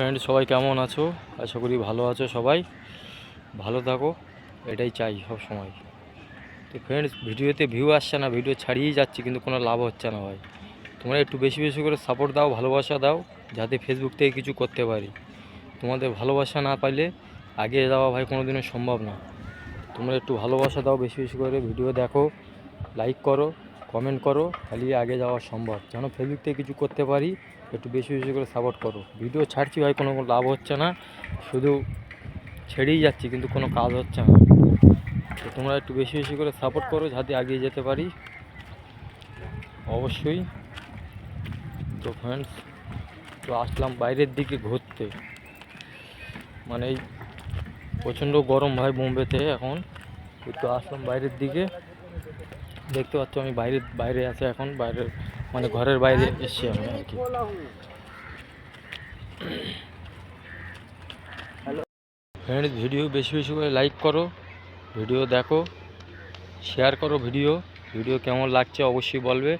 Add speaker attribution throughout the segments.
Speaker 1: Friend সবাই কেমন আছো? আশা করি ভালো আছো। সবাই ভালো থাকো, এটাই চাই সব সময়। তো ফ্রেন্ডস, ভিডিওতে ভিউ আসছে না, ভিডিও ছাড়িয়েই যাচ্ছি কিন্তু কোনো লাভ হচ্ছে না ভাই। তোমরা একটু বেশি বেশি করে সাপোর্ট দাও, ভালোবাসা দাও, যাতে ফেসবুক থেকে কিছু করতে পারি। তোমাদের ভালোবাসা না পাইলে এগিয়ে যাওয়া ভাই কোনো দিনও সম্ভব না। তোমরা একটু ভালোবাসা দাও, বেশি বেশি করে ভিডিও দেখো, লাইক করো, কমেন্ট করো, তাহলে আগে যাওয়া সম্ভব। যেন ফেসবুক থেকে কিছু করতে পারি, একটু বেশি বেশি করে সাপোর্ট করো। ভিডিও ছাড়ছি ভাই, কোনো লাভ হচ্ছে না, শুধু ছেড়েই যাচ্ছি কিন্তু কোনো কাজ হচ্ছে না। তো তোমরা একটু বেশি বেশি করে সাপোর্ট করো যাতে এগিয়ে যেতে পারি অবশ্যই। তো ফ্রেন্ডস, তো আসলাম বাইরের দিকে ঘুরতে, মানে এই প্রচণ্ড গরম ভাই বোম্বেতে এখন। একটু আসলাম বাইরের দিকে, দেখতে পাচ্ছ আমি বাইরে আছি এখন, বাইরের মানে ঘরের বাইরে এসছি আমি আর কি। ফ্রেন্ডস, ভিডিও বেশি বেশি করে লাইক করো, ভিডিও দেখো, শেয়ার করো। ভিডিও কেমন লাগছে অবশ্যই বলবে।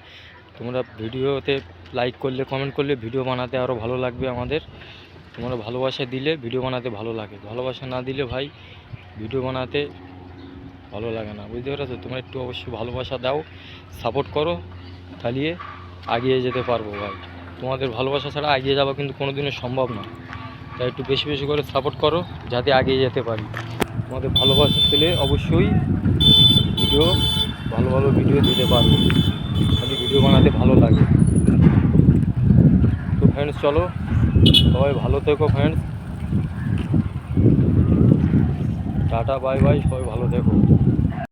Speaker 1: তোমরা ভিডিওতে লাইক করলে, কমেন্ট করলে ভিডিও বানাতে আরও ভালো লাগবে আমাদের। তোমরা ভালোবাসা দিলে ভিডিও বানাতে ভালো লাগে, ভালোবাসা না দিলে ভাই ভিডিও বানাতে ভালো লাগে না, বুঝতে পেরেছো? তোমরা একটু অবশ্যই ভালোবাসা দাও, সাপোর্ট করো, চালিয়ে এগিয়ে যেতে পারবো ভাই। তোমাদের ভালোবাসা ছাড়া এগিয়ে যাওয়া কিন্তু কোনো দিনও সম্ভব না। তাই একটু বেশি বেশি করে সাপোর্ট করো যাতে এগিয়ে যেতে পারি। তোমাদের ভালোবাসা পেলে অবশ্যই ভালো ভালো ভিডিও দিতে পারবো, খালি ভিডিও বানাতে ভালো লাগে। তো ফ্রেন্ডস চলো, সবাই ভালো থেকো ফ্রেন্ডস, টাটা বাই বাই, সবাই ভালো থেকো।